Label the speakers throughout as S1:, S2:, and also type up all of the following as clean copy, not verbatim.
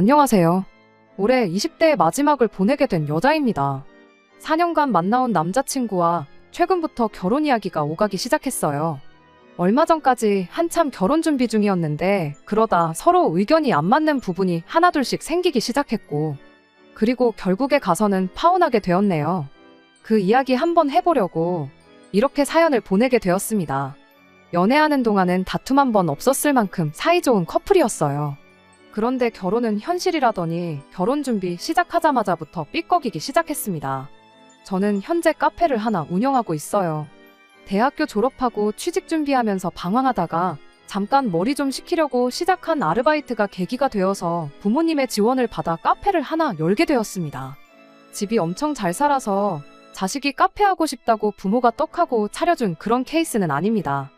S1: 안녕하세요. 올해 20대의 마지막을 보내게 된 여자입니다. 4년간 만나온 남자친구와 최근부터 결혼 이야기가 오가기 시작했어요. 얼마 전까지 한참 결혼 준비 중이었는데 그러다 서로 의견이 안 맞는 부분이 하나둘씩 생기기 시작했고, 그리고 결국에 가서는 파혼하게 되었네요. 그 이야기 한번 해보려고 이렇게 사연을 보내게 되었습니다. 연애하는 동안은 다툼 한 번 없었을 만큼 사이좋은 커플이었어요. 그런데 결혼은 현실이라더니 결혼 준비 시작하자마자부터 삐걱이기 시작했습니다. 저는 현재 카페를 하나 운영하고 있어요. 대학교 졸업하고 취직 준비하면서 방황하다가 잠깐 머리 좀 식히려고 시작한 아르바이트가 계기가 되어서 부모님의 지원을 받아 카페를 하나 열게 되었습니다. 집이 엄청 잘 살아서 자식이 카페 하고 싶다고 부모가 떡하고 차려준 그런 케이스는 아닙니다.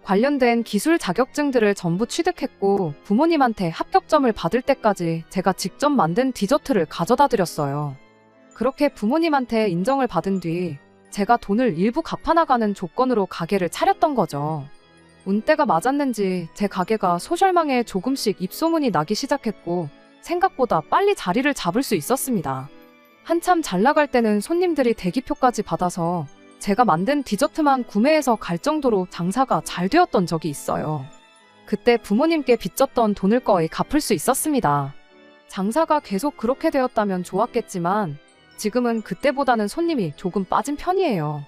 S1: 관련된 기술 자격증들을 전부 취득했고 부모님한테 합격점을 받을 때까지 제가 직접 만든 디저트를 가져다 드렸어요. 그렇게 부모님한테 인정을 받은 뒤 제가 돈을 일부 갚아나가는 조건으로 가게를 차렸던 거죠. 운때가 맞았는지 제 가게가 소셜망에 조금씩 입소문이 나기 시작했고 생각보다 빨리 자리를 잡을 수 있었습니다. 한참 잘 나갈 때는 손님들이 대기표까지 받아서 제가 만든 디저트만 구매해서 갈 정도로 장사가 잘 되었던 적이 있어요. 그때 부모님께 빚졌던 돈을 거의 갚을 수 있었습니다. 장사가 계속 그렇게 되었다면 좋았겠지만 지금은 그때보다는 손님이 조금 빠진 편이에요.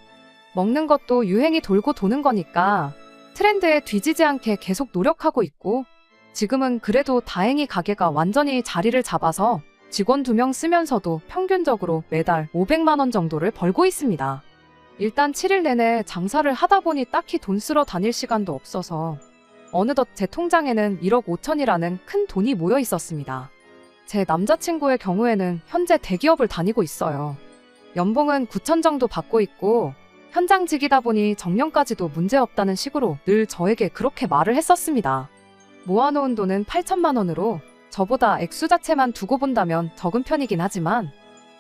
S1: 먹는 것도 유행이 돌고 도는 거니까 트렌드에 뒤지지 않게 계속 노력하고 있고, 지금은 그래도 다행히 가게가 완전히 자리를 잡아서 직원 2명 쓰면서도 평균적으로 매달 500만 원 정도를 벌고 있습니다. 일단 7일 내내 장사를 하다 보니 딱히 돈 쓰러 다닐 시간도 없어서 어느덧 제 통장에는 1억 5천이라는 큰 돈이 모여 있었습니다. 제 남자친구의 경우에는 현재 대기업을 다니고 있어요. 연봉은 9천 정도 받고 있고 현장직이다 보니 정년까지도 문제없다는 식으로 늘 저에게 그렇게 말을 했었습니다. 모아놓은 돈은 8천만 원으로 저보다 액수 자체만 두고 본다면 적은 편이긴 하지만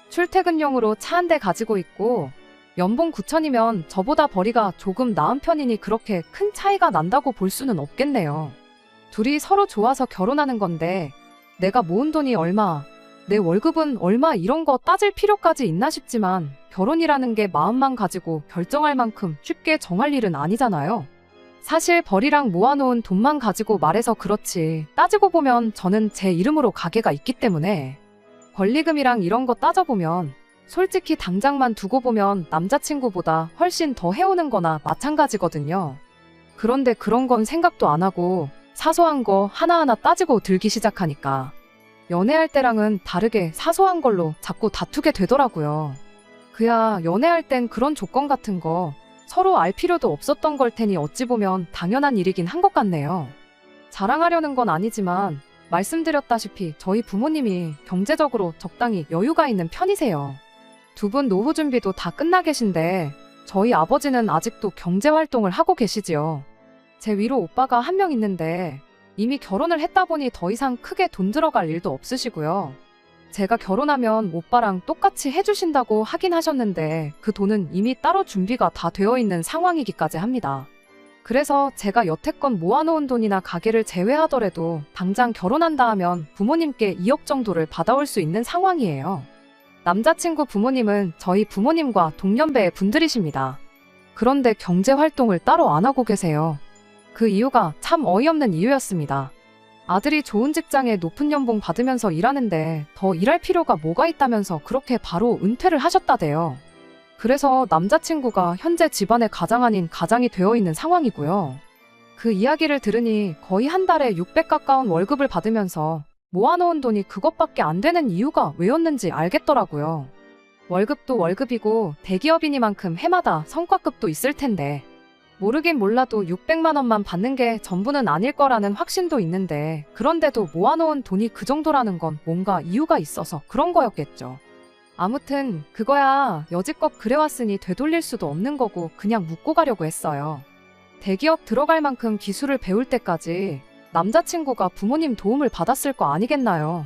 S1: 출퇴근용으로 차 한 대 가지고 있고 연봉 9천이면 저보다 벌이가 조금 나은 편이니 그렇게 큰 차이가 난다고 볼 수는 없겠네요. 둘이 서로 좋아서 결혼하는 건데 내가 모은 돈이 얼마, 내 월급은 얼마 이런 거 따질 필요까지 있나 싶지만 결혼이라는 게 마음만 가지고 결정할 만큼 쉽게 정할 일은 아니잖아요. 사실 벌이랑 모아놓은 돈만 가지고 말해서 그렇지 따지고 보면 저는 제 이름으로 가게가 있기 때문에 권리금이랑 이런 거 따져보면 솔직히 당장만 두고 보면 남자친구보다 훨씬 더 해오는 거나 마찬가지거든요. 그런데 그런 건 생각도 안 하고 사소한 거 하나하나 따지고 들기 시작하니까 연애할 때랑은 다르게 사소한 걸로 자꾸 다투게 되더라고요. 그야 연애할 땐 그런 조건 같은 거 서로 알 필요도 없었던 걸 테니 어찌 보면 당연한 일이긴 한 것 같네요. 자랑하려는 건 아니지만 말씀드렸다시피 저희 부모님이 경제적으로 적당히 여유가 있는 편이세요. 두 분 노후 준비도 다 끝나 계신데 저희 아버지는 아직도 경제활동을 하고 계시지요. 제 위로 오빠가 한 명 있는데 이미 결혼을 했다 보니 더 이상 크게 돈 들어갈 일도 없으시고요. 제가 결혼하면 오빠랑 똑같이 해주신다고 하긴 하셨는데 그 돈은 이미 따로 준비가 다 되어 있는 상황이기까지 합니다. 그래서 제가 여태껏 모아놓은 돈이나 가게를 제외하더라도 당장 결혼한다 하면 부모님께 2억 정도를 받아올 수 있는 상황이에요. 남자친구 부모님은 저희 부모님과 동년배의 분들이십니다. 그런데 경제활동을 따로 안 하고 계세요. 그 이유가 참 어이없는 이유였습니다. 아들이 좋은 직장에 높은 연봉 받으면서 일하는데 더 일할 필요가 뭐가 있다면서 그렇게 바로 은퇴를 하셨다대요. 그래서 남자친구가 현재 집안의 가장 아닌 가장이 되어 있는 상황이고요. 그 이야기를 들으니 거의 한 달에 600 가까운 월급을 받으면서 모아놓은 돈이 그것밖에 안 되는 이유가 왜였는지 알겠더라고요. 월급도 월급이고 대기업이니만큼 해마다 성과급도 있을 텐데 모르긴 몰라도 600만 원만 받는 게 전부는 아닐 거라는 확신도 있는데 그런데도 모아놓은 돈이 그 정도라는 건 뭔가 이유가 있어서 그런 거였겠죠. 아무튼 그거야 여지껏 그래왔으니 되돌릴 수도 없는 거고 그냥 묻고 가려고 했어요. 대기업 들어갈 만큼 기술을 배울 때까지 남자친구가 부모님 도움을 받았을 거 아니겠나요?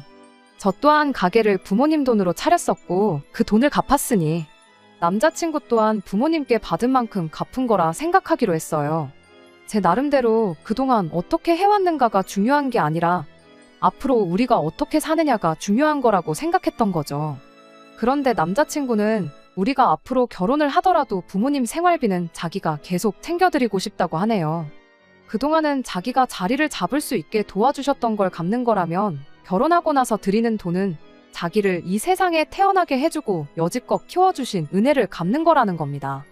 S1: 저 또한 가게를 부모님 돈으로 차렸었고 그 돈을 갚았으니 남자친구 또한 부모님께 받은 만큼 갚은 거라 생각하기로 했어요. 제 나름대로 그동안 어떻게 해왔는가가 중요한 게 아니라 앞으로 우리가 어떻게 사느냐가 중요한 거라고 생각했던 거죠. 그런데 남자친구는 우리가 앞으로 결혼을 하더라도 부모님 생활비는 자기가 계속 챙겨드리고 싶다고 하네요. 그동안은 자기가 자리를 잡을 수 있게 도와주셨던 걸 갚는 거라면 결혼하고 나서 드리는 돈은 자기를 이 세상에 태어나게 해주고 여지껏 키워주신 은혜를 갚는 거라는 겁니다.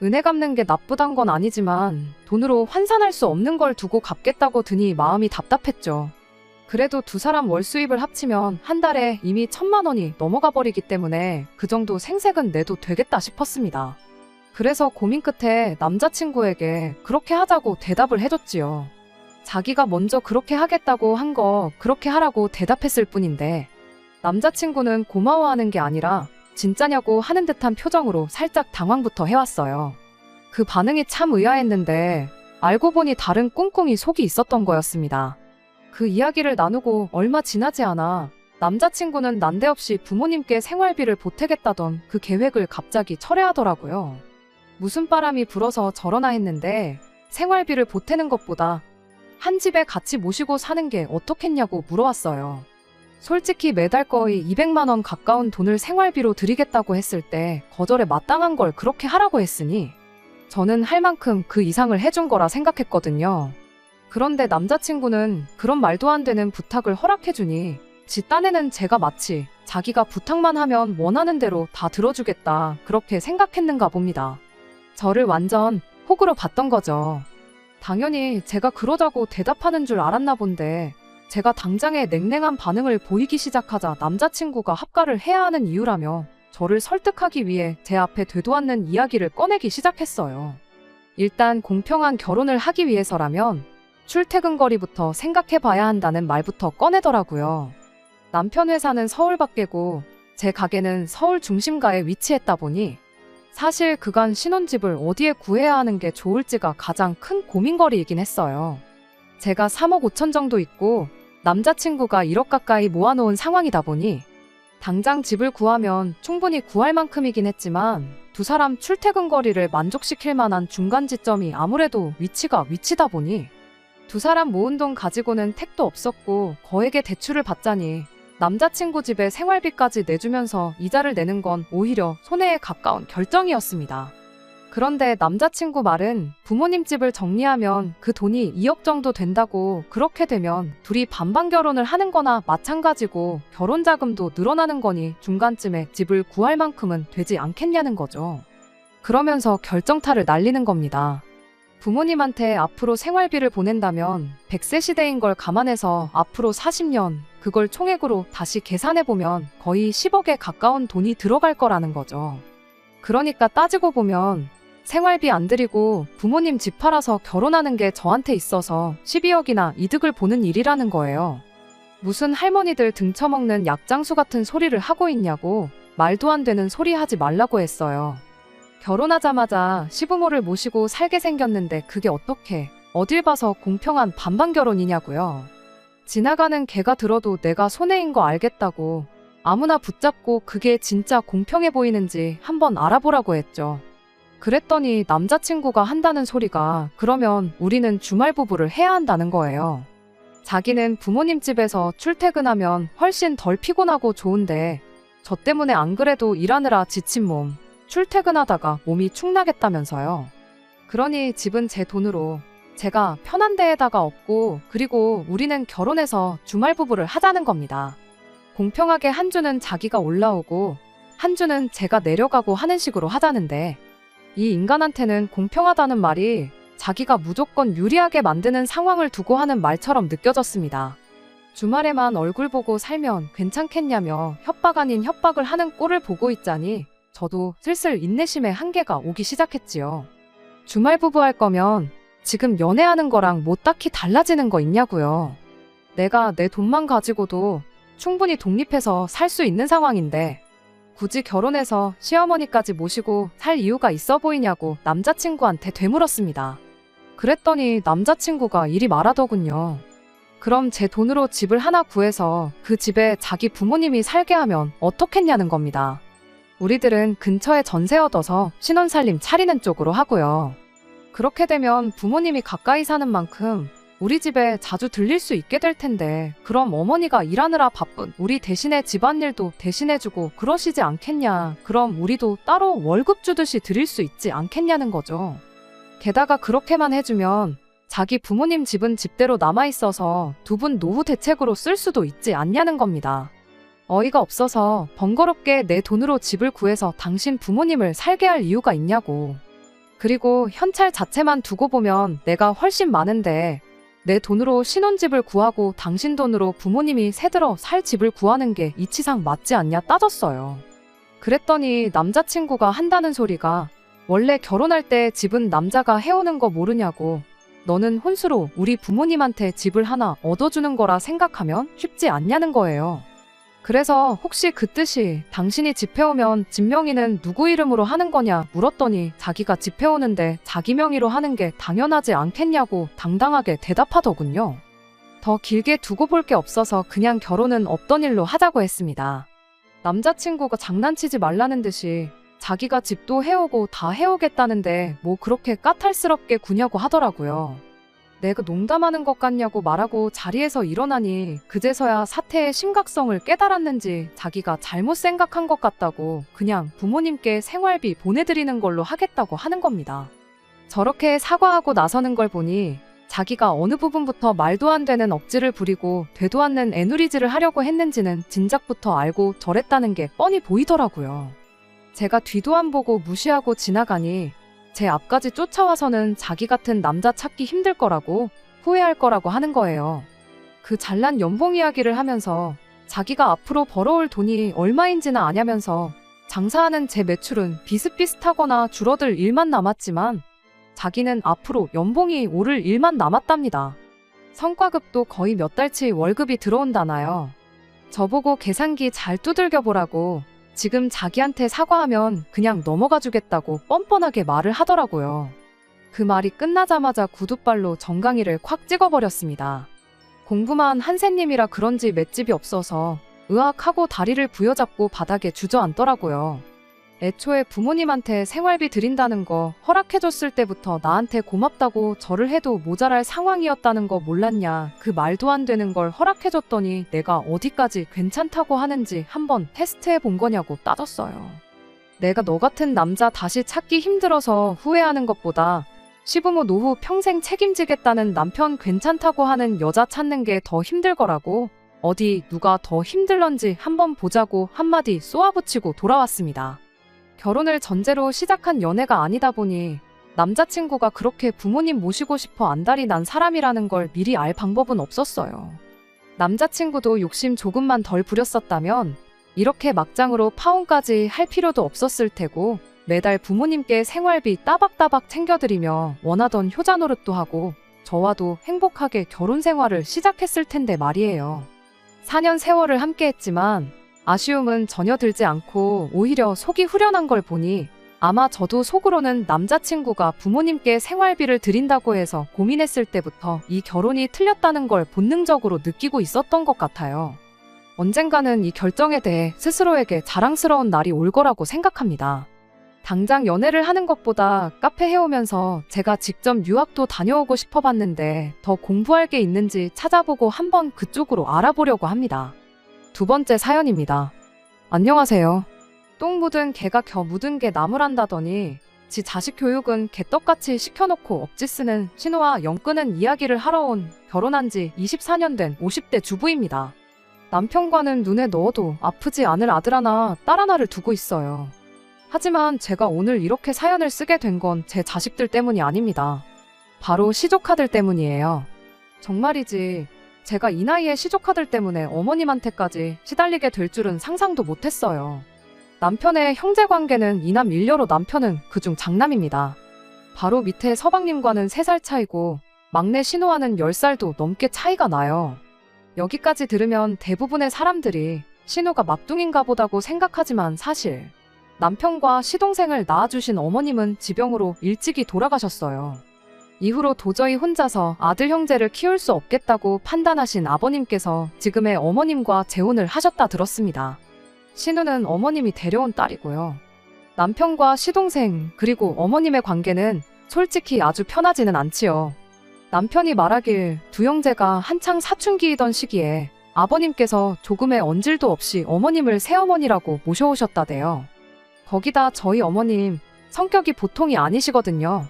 S1: 은혜 갚는 게 나쁘단 건 아니지만 돈으로 환산할 수 없는 걸 두고 갚겠다고 드니 마음이 답답했죠. 그래도 두 사람 월 수입을 합치면 한 달에 이미 1,000만 원이 넘어가 버리기 때문에 그 정도 생색은 내도 되겠다 싶었습니다. 그래서 고민 끝에 남자친구에게 그렇게 하자고 대답을 해줬지요. 자기가 먼저 그렇게 하겠다고 한 거 그렇게 하라고 대답했을 뿐인데 남자친구는 고마워하는 게 아니라 진짜냐고 하는 듯한 표정으로 살짝 당황부터 해왔어요. 그 반응이 참 의아했는데 알고 보니 다른 꿍꿍이 속이 있었던 거였습니다. 그 이야기를 나누고 얼마 지나지 않아 남자친구는 난데없이 부모님께 생활비를 보태겠다던 그 계획을 갑자기 철회하더라고요. 무슨 바람이 불어서 저러나 했는데 생활비를 보태는 것보다 한 집에 같이 모시고 사는 게 어떻겠냐고 물어왔어요. 솔직히 매달 거의 200만 원 가까운 돈을 생활비로 드리겠다고 했을 때 거절에 마땅한 걸 그렇게 하라고 했으니 저는 할 만큼 그 이상을 해준 거라 생각했거든요. 그런데 남자친구는 그런 말도 안 되는 부탁을 허락해주니 지 딴에는 제가 마치 자기가 부탁만 하면 원하는 대로 다 들어주겠다 그렇게 생각했는가 봅니다. 저를 완전 호구로 봤던 거죠. 당연히 제가 그러자고 대답하는 줄 알았나 본데 제가 당장에 냉랭한 반응을 보이기 시작하자 남자친구가 합가를 해야 하는 이유라며 저를 설득하기 위해 제 앞에 되도 않는 이야기를 꺼내기 시작했어요. 일단 공평한 결혼을 하기 위해서라면 출퇴근 거리부터 생각해봐야 한다는 말부터 꺼내더라고요. 남편 회사는 서울 밖이고 제 가게는 서울 중심가에 위치했다 보니 사실 그간 신혼집을 어디에 구해야 하는 게 좋을지가 가장 큰 고민거리이긴 했어요. 제가 3억 5천 정도 있고 남자친구가 1억 가까이 모아놓은 상황이다 보니 당장 집을 구하면 충분히 구할 만큼이긴 했지만 두 사람 출퇴근 거리를 만족시킬 만한 중간 지점이 아무래도 위치다 보니 두 사람 모은 돈 가지고는 택도 없었고 거액의 대출을 받자니 남자친구 집에 생활비까지 내주면서 이자를 내는 건 오히려 손해에 가까운 결정이었습니다. 그런데 남자친구 말은 부모님 집을 정리하면 그 돈이 2억 정도 된다고 그렇게 되면 둘이 반반 결혼을 하는 거나 마찬가지고 결혼 자금도 늘어나는 거니 중간쯤에 집을 구할 만큼은 되지 않겠냐는 거죠. 그러면서 결정타를 날리는 겁니다. 부모님한테 앞으로 생활비를 보낸다면 100세 시대인 걸 감안해서 앞으로 40년 그걸 총액으로 다시 계산해보면 거의 10억에 가까운 돈이 들어갈 거라는 거죠. 그러니까 따지고 보면 생활비 안 드리고 부모님 집 팔아서 결혼하는 게 저한테 있어서 12억이나 이득을 보는 일이라는 거예요. 무슨 할머니들 등쳐먹는 약장수 같은 소리를 하고 있냐고 말도 안 되는 소리 하지 말라고 했어요. 결혼하자마자 시부모를 모시고 살게 생겼는데 그게 어떻게 어딜 봐서 공평한 반반 결혼이냐고요. 지나가는 개가 들어도 내가 손해인 거 알겠다고 아무나 붙잡고 그게 진짜 공평해 보이는지 한번 알아보라고 했죠. 그랬더니 남자친구가 한다는 소리가 그러면 우리는 주말 부부를 해야 한다는 거예요. 자기는 부모님 집에서 출퇴근하면 훨씬 덜 피곤하고 좋은데 저 때문에 안 그래도 일하느라 지친 몸 출퇴근하다가 몸이 축나겠다면서요. 그러니 집은 제 돈으로 제가 편한 데에다가 없고 그리고 우리는 결혼해서 주말 부부를 하자는 겁니다. 공평하게 한 주는 자기가 올라오고 한 주는 제가 내려가고 하는 식으로 하자는데 이 인간한테는 공평하다는 말이 자기가 무조건 유리하게 만드는 상황을 두고 하는 말처럼 느껴졌습니다. 주말에만 얼굴 보고 살면 괜찮겠냐며 협박 아닌 협박을 하는 꼴을 보고 있자니 저도 슬슬 인내심의 한계가 오기 시작했지요. 주말 부부 할 거면 지금 연애하는 거랑 뭐 딱히 달라지는 거 있냐고요. 내가 내 돈만 가지고도 충분히 독립해서 살 수 있는 상황인데 굳이 결혼해서 시어머니까지 모시고 살 이유가 있어 보이냐고 남자친구한테 되물었습니다. 그랬더니 남자친구가 이리 말하더군요. 그럼 제 돈으로 집을 하나 구해서 그 집에 자기 부모님이 살게 하면 어떻겠냐는 겁니다. 우리들은 근처에 전세 얻어서 신혼살림 차리는 쪽으로 하고요. 그렇게 되면 부모님이 가까이 사는 만큼 우리 집에 자주 들릴 수 있게 될 텐데 그럼 어머니가 일하느라 바쁜 우리 대신에 집안일도 대신해주고 그러시지 않겠냐. 그럼 우리도 따로 월급 주듯이 드릴 수 있지 않겠냐는 거죠. 게다가 그렇게만 해주면 자기 부모님 집은 집대로 남아있어서 두 분 노후 대책으로 쓸 수도 있지 않냐는 겁니다. 어이가 없어서 번거롭게 내 돈으로 집을 구해서 당신 부모님을 살게 할 이유가 있냐고. 그리고 현찰 자체만 두고 보면 내가 훨씬 많은데 내 돈으로 신혼집을 구하고 당신 돈으로 부모님이 새들어 살 집을 구하는 게 이치상 맞지 않냐 따졌어요. 그랬더니 남자친구가 한다는 소리가 원래 결혼할 때 집은 남자가 해오는 거 모르냐고. 너는 혼수로 우리 부모님한테 집을 하나 얻어주는 거라 생각하면 쉽지 않냐는 거예요. 그래서 혹시 그 뜻이 당신이 집 해오면 집 명의는 누구 이름으로 하는 거냐 물었더니 자기가 집 해오는데 자기 명의로 하는 게 당연하지 않겠냐고 당당하게 대답하더군요. 더 길게 두고 볼 게 없어서 그냥 결혼은 없던 일로 하자고 했습니다. 남자친구가 장난치지 말라는 듯이 자기가 집도 해오고 다 해오겠다는데 뭐 그렇게 까탈스럽게 구냐고 하더라고요. 내가 농담하는 것 같냐고 말하고 자리에서 일어나니 그제서야 사태의 심각성을 깨달았는지 자기가 잘못 생각한 것 같다고 그냥 부모님께 생활비 보내드리는 걸로 하겠다고 하는 겁니다. 저렇게 사과하고 나서는 걸 보니 자기가 어느 부분부터 말도 안 되는 억지를 부리고 되도 않는 애누리질을 하려고 했는지는 진작부터 알고 저랬다는 게 뻔히 보이더라고요. 제가 뒤도 안 보고 무시하고 지나가니 제 앞까지 쫓아와서는 자기 같은 남자 찾기 힘들 거라고 후회할 거라고 하는 거예요. 그 잘난 연봉 이야기를 하면서 자기가 앞으로 벌어올 돈이 얼마인지나 아냐면서 장사하는 제 매출은 비슷비슷하거나 줄어들 일만 남았지만 자기는 앞으로 연봉이 오를 일만 남았답니다. 성과급도 거의 몇 달치 월급이 들어온다나요. 저보고 계산기 잘 두들겨 보라고 지금 자기한테 사과하면 그냥 넘어가 주겠다고 뻔뻔하게 말을 하더라고요. 그 말이 끝나자마자 구둣발로 정강이를 콱 찍어버렸습니다. 공부만 한 샌님이라 그런지 맷집이 없어서 으악하고 다리를 부여잡고 바닥에 주저앉더라고요. 애초에 부모님한테 생활비 드린다는 거 허락해줬을 때부터 나한테 고맙다고 절을 해도 모자랄 상황이었다는 거 몰랐냐. 그 말도 안 되는 걸 허락해줬더니 내가 어디까지 괜찮다고 하는지 한번 테스트해 본 거냐고 따졌어요. 내가 너 같은 남자 다시 찾기 힘들어서 후회하는 것보다 시부모 노후 평생 책임지겠다는 남편 괜찮다고 하는 여자 찾는 게 더 힘들 거라고 어디 누가 더 힘들런지 한번 보자고 한마디 쏘아붙이고 돌아왔습니다. 결혼을 전제로 시작한 연애가 아니다 보니 남자친구가 그렇게 부모님 모시고 싶어 안달이 난 사람이라는 걸 미리 알 방법은 없었어요. 남자친구도 욕심 조금만 덜 부렸었다면 이렇게 막장으로 파혼까지 할 필요도 없었을 테고 매달 부모님께 생활비 따박따박 챙겨드리며 원하던 효자 노릇도 하고 저와도 행복하게 결혼 생활을 시작했을 텐데 말이에요. 4년 세월을 함께했지만 아쉬움은 전혀 들지 않고 오히려 속이 후련한 걸 보니 아마 저도 속으로는 남자친구가 부모님께 생활비를 드린다고 해서 고민했을 때부터 이 결혼이 틀렸다는 걸 본능적으로 느끼고 있었던 것 같아요. 언젠가는 이 결정에 대해 스스로에게 자랑스러운 날이 올 거라고 생각합니다. 당장 연애를 하는 것보다 카페 해오면서 제가 직접 유학도 다녀오고 싶어 봤는데 더 공부할 게 있는지 찾아보고 한번 그쪽으로 알아보려고 합니다. 두 번째 사연입니다. 안녕하세요. 똥 묻은 개가 겨 묻은 게 나무란다더니 지 자식 교육은 개떡같이 시켜놓고 억지 쓰는 신호와 영 끄는 이야기를 하러 온 결혼한 지 24년 된 50대 주부입니다. 남편과는 눈에 넣어도 아프지 않을 아들 하나, 딸 하나를 두고 있어요. 하지만 제가 오늘 이렇게 사연을 쓰게 된 건 제 자식들 때문이 아닙니다. 바로 시조카들 때문이에요. 정말이지 제가 이 나이에 시조카들 때문에 어머님한테까지 시달리게 될 줄은 상상도 못했어요. 남편의 형제관계는 이남 일녀로 남편은 그중 장남입니다. 바로 밑에 서방님과는 3살 차이고 막내 신호와는 10살도 넘게 차이가 나요. 여기까지 들으면 대부분의 사람들이 신호가 막둥인가 보다고 생각하지만 사실 남편과 시동생을 낳아주신 어머님은 지병으로 일찍이 돌아가셨어요. 이후로 도저히 혼자서 아들 형제를 키울 수 없겠다고 판단하신 아버님께서 지금의 어머님과 재혼을 하셨다 들었습니다. 신우는 어머님이 데려온 딸이고요. 남편과 시동생 그리고 어머님의 관계는 솔직히 아주 편하지는 않지요. 남편이 말하길 두 형제가 한창 사춘기이던 시기에 아버님께서 조금의 언질도 없이 어머님을 새어머니라고 모셔오셨다대요. 거기다 저희 어머님 성격이 보통이 아니시거든요.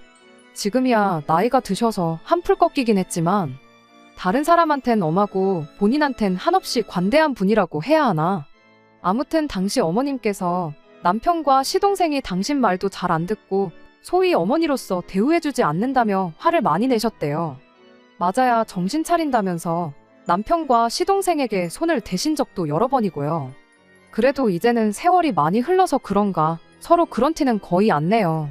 S1: 지금이야 나이가 드셔서 한풀 꺾이긴 했지만 다른 사람한텐 엄하고 본인한텐 한없이 관대한 분이라고 해야 하나. 아무튼 당시 어머님께서 남편과 시동생이 당신 말도 잘 안 듣고 소위 어머니로서 대우해주지 않는다며 화를 많이 내셨대요. 맞아야 정신 차린다면서 남편과 시동생에게 손을 대신 적도 여러 번이고요. 그래도 이제는 세월이 많이 흘러서 그런가 서로 그런 티는 거의 안 내요.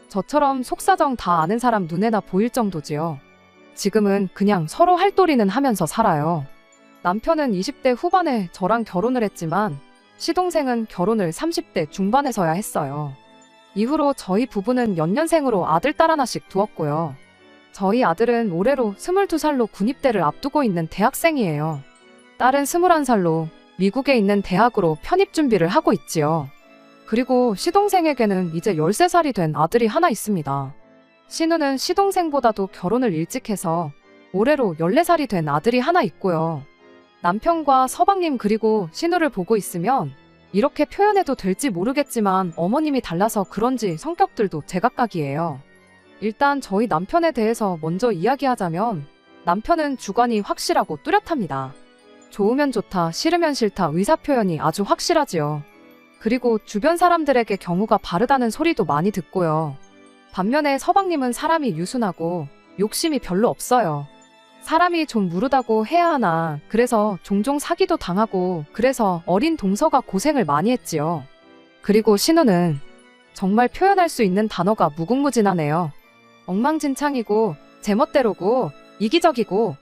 S1: 저처럼 속사정 다 아는 사람 눈에나 보일 정도지요. 지금은 그냥 서로 할도리는 하면서 살아요. 남편은 20대 후반에 저랑 결혼을 했지만 시동생은 결혼을 30대 중반에서야 했어요. 이후로 저희 부부는 연년생으로 아들, 딸 하나씩 두었고요. 저희 아들은 올해로 22살로 군입대를 앞두고 있는 대학생이에요. 딸은 21살로 미국에 있는 대학으로 편입 준비를 하고 있지요. 그리고 시동생에게는 이제 13살이 된 아들이 하나 있습니다. 신우는 시동생보다도 결혼을 일찍 해서 올해로 14살이 된 아들이 하나 있고요. 남편과 서방님 그리고 신우를 보고 있으면 이렇게 표현해도 될지 모르겠지만 어머님이 달라서 그런지 성격들도 제각각이에요. 일단 저희 남편에 대해서 먼저 이야기하자면 남편은 주관이 확실하고 뚜렷합니다. 좋으면 좋다, 싫으면 싫다 의사표현이 아주 확실하지요. 그리고 주변 사람들에게 경우가 바르다는 소리도 많이 듣고요. 반면에 서방님은 사람이 유순하고 욕심이 별로 없어요. 사람이 좀 무르다고 해야 하나 그래서 종종 사기도 당하고 그래서 어린 동서가 고생을 많이 했지요. 그리고 신우는 정말 표현할 수 있는 단어가 무궁무진하네요. 엉망진창이고 제멋대로고 이기적이고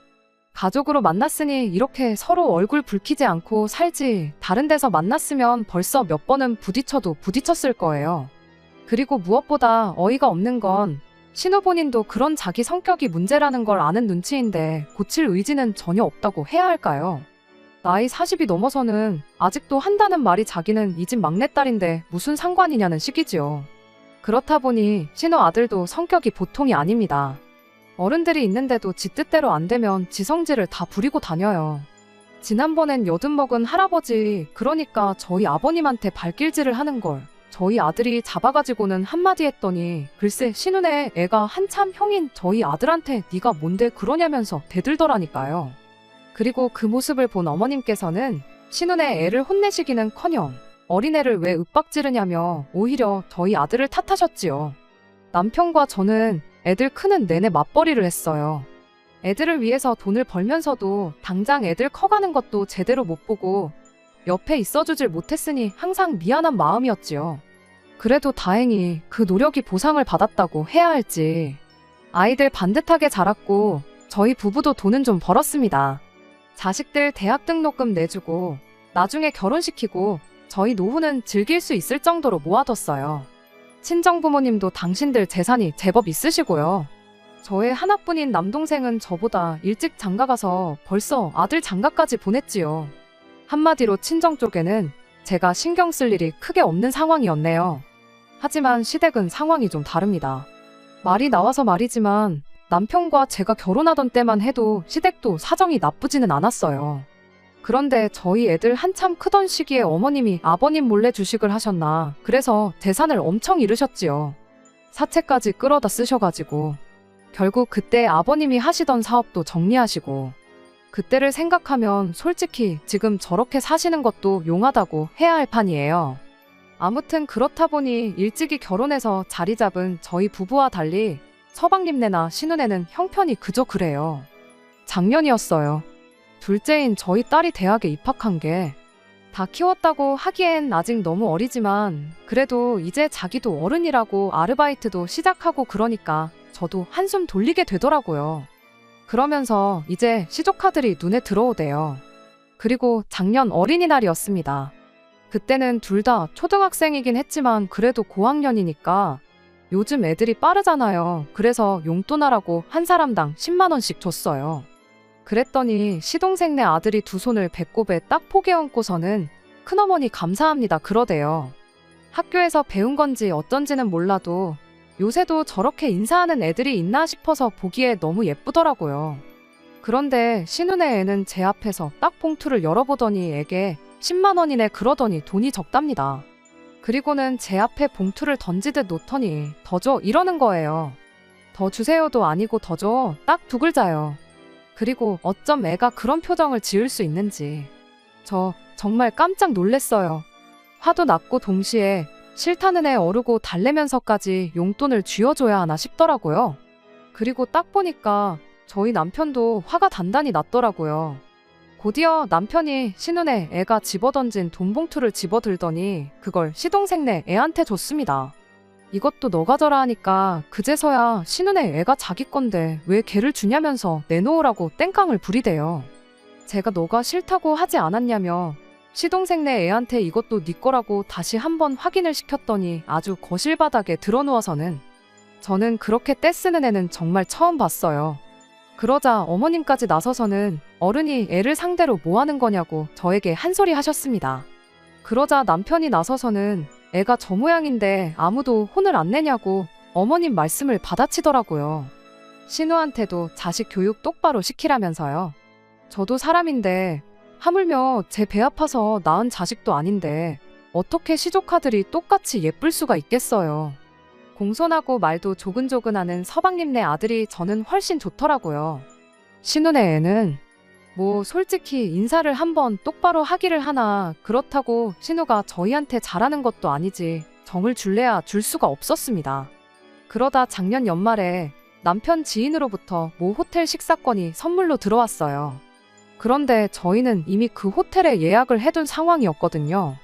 S1: 가족으로 만났으니 이렇게 서로 얼굴 붉히지 않고 살지 다른 데서 만났으면 벌써 몇 번은 부딪혀도 부딪혔을 거예요. 그리고 무엇보다 어이가 없는 건 신우 본인도 그런 자기 성격이 문제라는 걸 아는 눈치인데 고칠 의지는 전혀 없다고 해야 할까요? 나이 40이 넘어서는 아직도 한다는 말이 자기는 이 집 막내딸인데 무슨 상관이냐는 식이지요. 그렇다 보니 신우 아들도 성격이 보통이 아닙니다. 어른들이 있는데도 지 뜻대로 안 되면 지 성질을 다 부리고 다녀요. 지난번엔 여든 먹은 할아버지 그러니까 저희 아버님한테 발길질을 하는 걸 저희 아들이 잡아가지고는 한마디 했더니 글쎄 신우네 애가 한참 형인 저희 아들한테 네가 뭔데 그러냐면서 대들더라니까요. 그리고 그 모습을 본 어머님께서는 신우네 애를 혼내시기는커녕 어린애를 왜 윽박지르냐며 오히려 저희 아들을 탓하셨지요. 남편과 저는 애들 크는 내내 맞벌이를 했어요. 애들을 위해서 돈을 벌면서도 당장 애들 커가는 것도 제대로 못 보고 옆에 있어주질 못했으니 항상 미안한 마음이었지요. 그래도 다행히 그 노력이 보상을 받았다고 해야 할지. 아이들 반듯하게 자랐고 저희 부부도 돈은 좀 벌었습니다. 자식들 대학 등록금 내주고 나중에 결혼시키고 저희 노후는 즐길 수 있을 정도로 모아뒀어요. 친정부모님도 당신들 재산이 제법 있으시고요. 저의 하나뿐인 남동생은 저보다 일찍 장가가서 벌써 아들 장가까지 보냈지요. 한마디로 친정 쪽에는 제가 신경 쓸 일이 크게 없는 상황이었네요. 하지만 시댁은 상황이 좀 다릅니다. 말이 나와서 말이지만 남편과 제가 결혼하던 때만 해도 시댁도 사정이 나쁘지는 않았어요. 그런데 저희 애들 한참 크던 시기에 어머님이 아버님 몰래 주식을 하셨나 그래서 재산을 엄청 잃으셨지요. 사채까지 끌어다 쓰셔가지고 결국 그때 아버님이 하시던 사업도 정리하시고 그때를 생각하면 솔직히 지금 저렇게 사시는 것도 용하다고 해야 할 판이에요. 아무튼 그렇다 보니 일찍이 결혼해서 자리 잡은 저희 부부와 달리 서방님네나 신우네는 형편이 그저 그래요. 작년이었어요. 둘째인 저희 딸이 대학에 입학한 게 다 키웠다고 하기엔 아직 너무 어리지만 그래도 이제 자기도 어른이라고 아르바이트도 시작하고 그러니까 저도 한숨 돌리게 되더라고요. 그러면서 이제 시조카들이 눈에 들어오대요. 그리고 작년 어린이날이었습니다. 그때는 둘 다 초등학생이긴 했지만 그래도 고학년이니까 요즘 애들이 빠르잖아요. 그래서 용돈하라고 한 사람당 10만 원씩 줬어요. 그랬더니 시동생네 아들이 두 손을 배꼽에 딱 포개 얹고서는 큰어머니 감사합니다 그러대요. 학교에서 배운 건지 어쩐지는 몰라도 요새도 저렇게 인사하는 애들이 있나 싶어서 보기에 너무 예쁘더라고요. 그런데 신우네 애는 제 앞에서 딱 봉투를 열어보더니 애게 10만 원이네 그러더니 돈이 적답니다. 그리고는 제 앞에 봉투를 던지듯 놓더니 더 줘 이러는 거예요. 더 주세요도 아니고 더 줘 딱 두 글자요. 그리고 어쩜 애가 그런 표정을 지을 수 있는지 저 정말 깜짝 놀랐어요. 화도 났고 동시에 싫다는 애 어르고 달래면서까지 용돈을 쥐어줘야 하나 싶더라고요. 그리고 딱 보니까 저희 남편도 화가 단단히 났더라고요. 곧이어 남편이 신우네 애가 집어던진 돈 봉투를 집어들더니 그걸 시동생네 애한테 줬습니다. 이것도 너 가져라 하니까 그제서야 신우네 애가 자기 건데 왜 걔를 주냐면서 내놓으라고 땡깡을 부리대요. 제가 너가 싫다고 하지 않았냐며 시동생네 애한테 이것도 네 거라고 다시 한번 확인을 시켰더니 아주 거실 바닥에 드러누워서는 저는 그렇게 떼쓰는 애는 정말 처음 봤어요. 그러자 어머님까지 나서서는 어른이 애를 상대로 뭐 하는 거냐고 저에게 한 소리 하셨습니다. 그러자 남편이 나서서는 애가 저 모양인데 아무도 혼을 안 내냐고 어머님 말씀을 받아치더라고요. 신우한테도 자식 교육 똑바로 시키라면서요. 저도 사람인데 하물며 제 배 아파서 낳은 자식도 아닌데 어떻게 시조카들이 똑같이 예쁠 수가 있겠어요. 공손하고 말도 조근조근하는 서방님네 아들이 저는 훨씬 좋더라고요. 신우네 애는 뭐 솔직히 인사를 한번 똑바로 하기를 하나 그렇다고 신우가 저희한테 잘하는 것도 아니지 정을 줄래야 줄 수가 없었습니다. 그러다 작년 연말에 남편 지인으로부터 모 호텔 식사권이 선물로 들어왔어요. 그런데 저희는 이미 그 호텔에 예약을 해둔 상황이었거든요.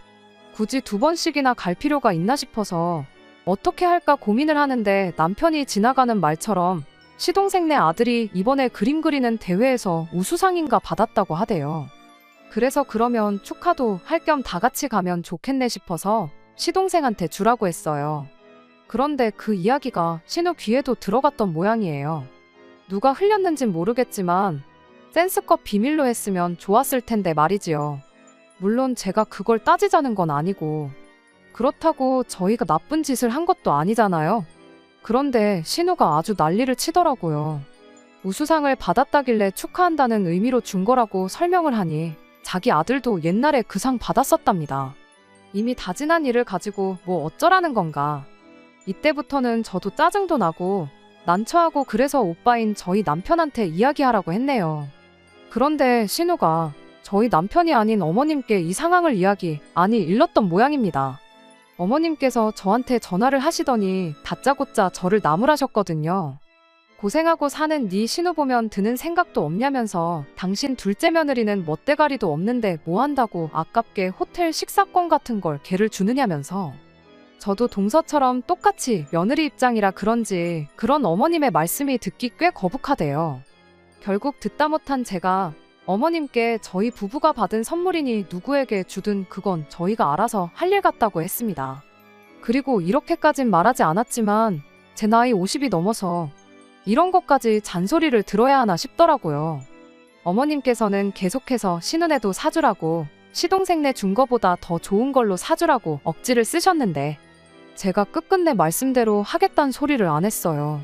S1: 굳이 2번씩이나 갈 필요가 있나 싶어서 어떻게 할까 고민을 하는데 남편이 지나가는 말처럼 시동생네 아들이 이번에 그림 그리는 대회에서 우수상인가 받았다고 하대요. 그래서 그러면 축하도 할 겸 다 같이 가면 좋겠네 싶어서 시동생한테 주라고 했어요. 그런데 그 이야기가 신우 귀에도 들어갔던 모양이에요. 누가 흘렸는진 모르겠지만 센스껏 비밀로 했으면 좋았을 텐데 말이지요. 물론 제가 그걸 따지자는 건 아니고 그렇다고 저희가 나쁜 짓을 한 것도 아니잖아요. 그런데 신우가 아주 난리를 치더라고요. 우수상을 받았다길래 축하한다는 의미로 준 거라고 설명을 하니 자기 아들도 옛날에 그 상 받았었답니다. 이미 다 지난 일을 가지고 뭐 어쩌라는 건가. 이때부터는 저도 짜증도 나고 난처하고 그래서 오빠인 저희 남편한테 이야기하라고 했네요. 그런데 신우가 저희 남편이 아닌 어머님께 이 상황을 일렀던 모양입니다. 어머님께서 저한테 전화를 하시더니 다짜고짜 저를 나무라셨거든요. 고생하고 사는 네 신우 보면 드는 생각도 없냐면서 당신 둘째 며느리는 멋대가리도 없는데 뭐 한다고 아깝게 호텔 식사권 같은 걸 걔를 주느냐면서 저도 동서처럼 똑같이 며느리 입장이라 그런지 그런 어머님의 말씀이 듣기 꽤 거북하대요. 결국 듣다 못한 제가 어머님께 저희 부부가 받은 선물이니 누구에게 주든 그건 저희가 알아서 할 일 같다고 했습니다. 그리고 이렇게까진 말하지 않았지만 제 나이 50이 넘어서 이런 것까지 잔소리를 들어야 하나 싶더라고요. 어머님께서는 계속해서 신우네도 사주라고 시동생네 준 거보다 더 좋은 걸로 사주라고 억지를 쓰셨는데 제가 끝끝내 말씀대로 하겠다는 소리를 안 했어요.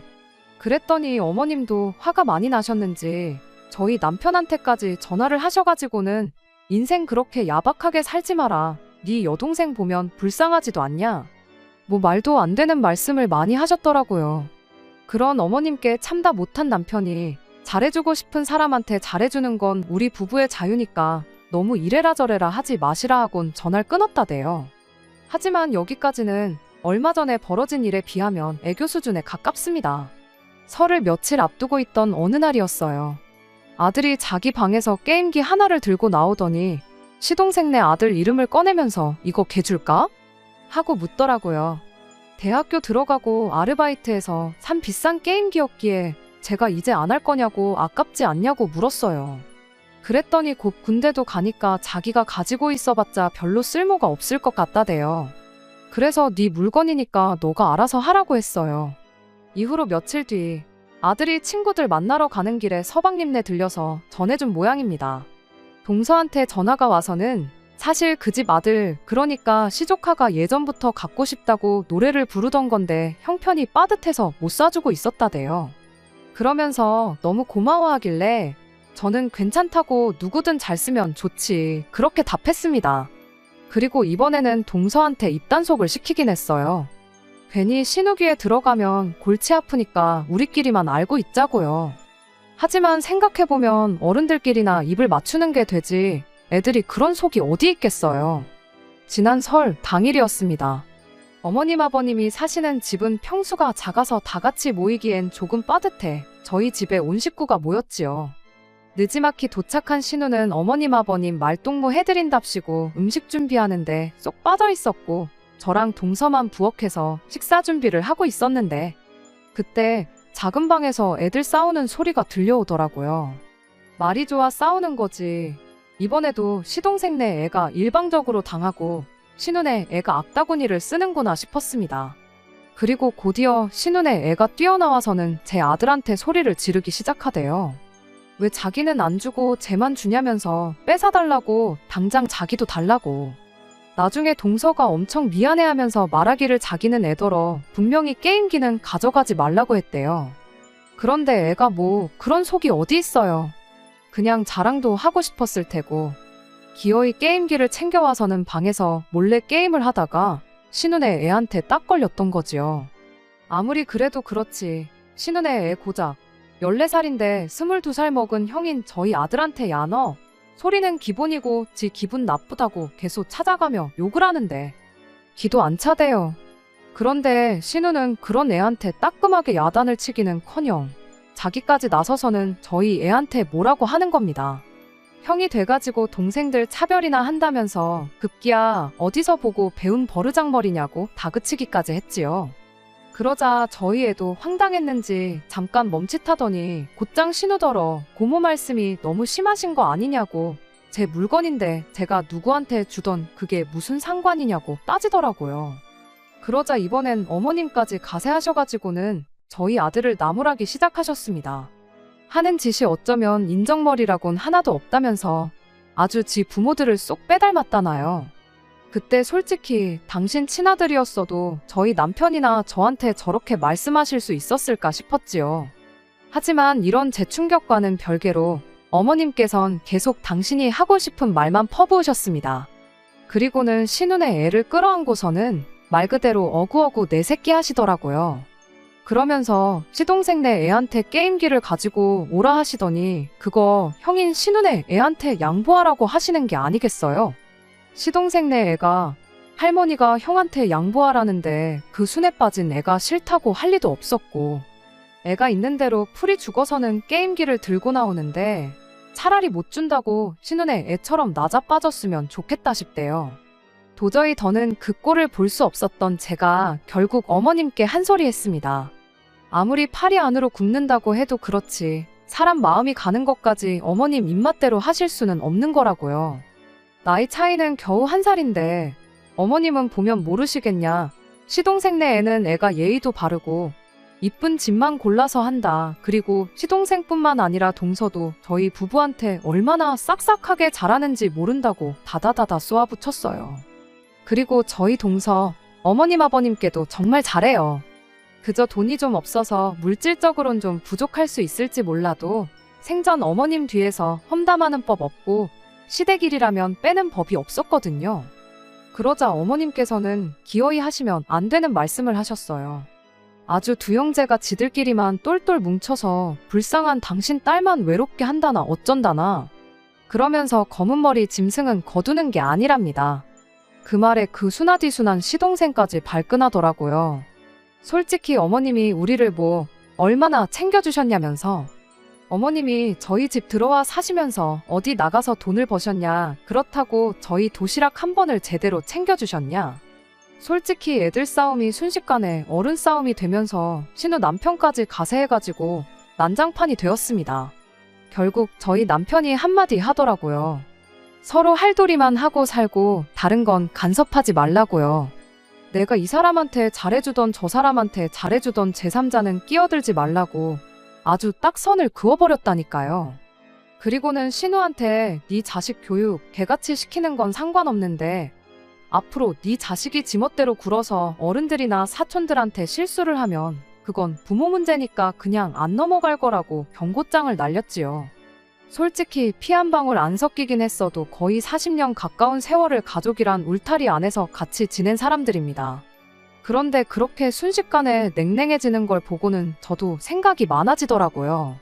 S1: 그랬더니 어머님도 화가 많이 나셨는지 저희 남편한테까지 전화를 하셔가지고는 인생 그렇게 야박하게 살지 마라. 네 여동생 보면 불쌍하지도 않냐? 뭐 말도 안 되는 말씀을 많이 하셨더라고요. 그런 어머님께 참다 못한 남편이 잘해주고 싶은 사람한테 잘해주는 건 우리 부부의 자유니까 너무 이래라 저래라 하지 마시라 하곤 전화를 끊었다대요. 하지만 여기까지는 얼마 전에 벌어진 일에 비하면 애교 수준에 가깝습니다. 설을 며칠 앞두고 있던 어느 날이었어요. 아들이 자기 방에서 게임기 하나를 들고 나오더니 시동생네 아들 이름을 꺼내면서 이거 걔 줄까? 하고 묻더라고요. 대학교 들어가고 아르바이트해서 산 비싼 게임기였기에 제가 이제 안 할 거냐고 아깝지 않냐고 물었어요. 그랬더니 곧 군대도 가니까 자기가 가지고 있어봤자 별로 쓸모가 없을 것 같다대요. 그래서 네 물건이니까 너가 알아서 하라고 했어요. 이후로 며칠 뒤 아들이 친구들 만나러 가는 길에 서방님네 들려서 전해준 모양입니다. 동서한테 전화가 와서는 사실 그 집 아들, 그러니까 시조카가 예전부터 갖고 싶다고 노래를 부르던 건데 형편이 빠듯해서 못 사주고 있었다대요. 그러면서 너무 고마워하길래 저는 괜찮다고 누구든 잘 쓰면 좋지 그렇게 답했습니다. 그리고 이번에는 동서한테 입단속을 시키긴 했어요. 괜히 신우기에 들어가면 골치 아프니까 우리끼리만 알고 있자고요. 하지만 생각해보면 어른들끼리나 입을 맞추는 게 되지 애들이 그런 속이 어디 있겠어요. 지난 설 당일이었습니다. 어머님 아버님이 사시는 집은 평수가 작아서 다 같이 모이기엔 조금 빠듯해 저희 집에 온 식구가 모였지요. 느지막이 도착한 신우는 어머님 아버님 말동무 해드린답시고 음식 준비하는데 쏙 빠져 있었고 저랑 동서만 부엌에서 식사 준비를 하고 있었는데 그때 작은 방에서 애들 싸우는 소리가 들려오더라고요. 말이 좋아 싸우는 거지. 이번에도 시동생네 애가 일방적으로 당하고 신우네 애가 악다구니를 쓰는구나 싶었습니다. 그리고 곧이어 신우네 애가 뛰어나와서는 제 아들한테 소리를 지르기 시작하대요. 왜 자기는 안 주고 쟤만 주냐면서 뺏어달라고 당장 자기도 달라고. 나중에 동서가 엄청 미안해하면서 말하기를 자기는 애더러 분명히 게임기는 가져가지 말라고 했대요. 그런데 애가 뭐 그런 속이 어디 있어요. 그냥 자랑도 하고 싶었을 테고 기어이 게임기를 챙겨와서는 방에서 몰래 게임을 하다가 신우네 애한테 딱 걸렸던 거지요. 아무리 그래도 그렇지 신우네 애 고작 14살인데 22살 먹은 형인 저희 아들한테 야 너 소리는 기본이고 지 기분 나쁘다고 계속 찾아가며 욕을 하는데 기도 안 차대요. 그런데 신우는 그런 애한테 따끔하게 야단을 치기는커녕 자기까지 나서서는 저희 애한테 뭐라고 하는 겁니다. 형이 돼가지고 동생들 차별이나 한다면서 급기야 어디서 보고 배운 버르장머리냐고 다그치기까지 했지요. 그러자 저희 애도 황당했는지 잠깐 멈칫하더니 곧장 신우더러 고모 말씀이 너무 심하신 거 아니냐고 제 물건인데 제가 누구한테 주던 그게 무슨 상관이냐고 따지더라고요. 그러자 이번엔 어머님까지 가세하셔가지고는 저희 아들을 나무라기 시작하셨습니다. 하는 짓이 어쩌면 인정머리라곤 하나도 없다면서 아주 지 부모들을 쏙 빼닮았다나요. 그때 솔직히 당신 친아들이었어도 저희 남편이나 저한테 저렇게 말씀하실 수 있었을까 싶었지요. 하지만 이런 제 충격과는 별개로 어머님께선 계속 당신이 하고 싶은 말만 퍼부으셨습니다. 그리고는 신우네 애를 끌어안고서는 말 그대로 어구어구 내 새끼 하시더라고요. 그러면서 시동생네 애한테 게임기를 가지고 오라 하시더니 그거 형인 신우네 애한테 양보하라고 하시는 게 아니겠어요? 시동생네 애가 할머니가 형한테 양보하라는데 그 순에 빠진 애가 싫다고 할 리도 없었고 애가 있는 대로 풀이 죽어서는 게임기를 들고 나오는데 차라리 못 준다고 신우네 애처럼 나자빠졌으면 좋겠다 싶대요. 도저히 더는 그 꼴을 볼 수 없었던 제가 결국 어머님께 한 소리 했습니다. 아무리 팔이 안으로 굽는다고 해도 그렇지 사람 마음이 가는 것까지 어머님 입맛대로 하실 수는 없는 거라고요. 나이 차이는 겨우 1살인데 어머님은 보면 모르시겠냐. 시동생네 애는 애가 예의도 바르고 이쁜 집만 골라서 한다. 그리고 시동생뿐만 아니라 동서도 저희 부부한테 얼마나 싹싹하게 잘하는지 모른다고 다다다다 쏘아붙였어요. 그리고 저희 동서 어머님 아버님께도 정말 잘해요. 그저 돈이 좀 없어서 물질적으론 좀 부족할 수 있을지 몰라도 생전 어머님 뒤에서 험담하는 법 없고 시댁일이라면 빼는 법이 없었거든요. 그러자 어머님께서는 기어이 하시면 안 되는 말씀을 하셨어요. 아주 두 형제가 지들끼리만 똘똘 뭉쳐서 불쌍한 당신 딸만 외롭게 한다나 어쩐다나 그러면서 검은 머리 짐승은 거두는 게 아니랍니다. 그 말에 그 순하디순한 시동생까지 발끈하더라고요. 솔직히 어머님이 우리를 뭐 얼마나 챙겨주셨냐면서 어머님이 저희 집 들어와 사시면서 어디 나가서 돈을 버셨냐 그렇다고 저희 도시락 한 번을 제대로 챙겨주셨냐. 솔직히 애들 싸움이 순식간에 어른 싸움이 되면서 신우 남편까지 가세해가지고 난장판이 되었습니다. 결국 저희 남편이 한마디 하더라고요. 서로 할도리만 하고 살고 다른 건 간섭하지 말라고요. 내가 이 사람한테 잘해주던 저 사람한테 잘해주던 제3자는 끼어들지 말라고 아주 딱 선을 그어버렸다니까요. 그리고는 신우한테 네 자식 교육 개같이 시키는 건 상관없는데 앞으로 네 자식이 지멋대로 굴어서 어른들이나 사촌들한테 실수를 하면 그건 부모 문제니까 그냥 안 넘어갈 거라고 경고장을 날렸지요. 솔직히 피 한 방울 안 섞이긴 했어도 거의 40년 가까운 세월을 가족이란 울타리 안에서 같이 지낸 사람들입니다. 그런데 그렇게 순식간에 냉랭해지는 걸 보고는 저도 생각이 많아지더라고요.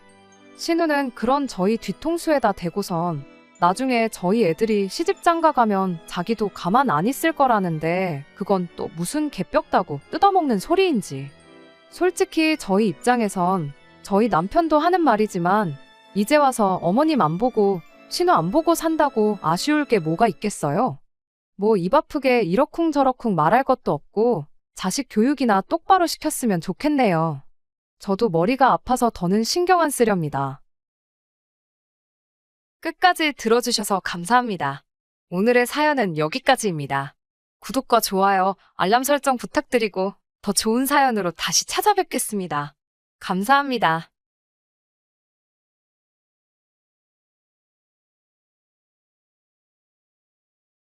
S1: 신우는 그런 저희 뒤통수에다 대고선 나중에 저희 애들이 시집장가 가면 자기도 가만 안 있을 거라는데 그건 또 무슨 개뼈다고 뜯어먹는 소리인지. 솔직히 저희 입장에선 저희 남편도 하는 말이지만 이제 와서 어머님 안 보고 신우 안 보고 산다고 아쉬울 게 뭐가 있겠어요? 뭐 입 아프게 이러쿵저러쿵 말할 것도 없고 자식 교육이나 똑바로 시켰으면 좋겠네요. 저도 머리가 아파서 더는 신경 안 쓰렵니다. 끝까지 들어주셔서 감사합니다. 오늘의 사연은 여기까지입니다. 구독과 좋아요, 알람 설정 부탁드리고 더 좋은 사연으로 다시 찾아뵙겠습니다. 감사합니다.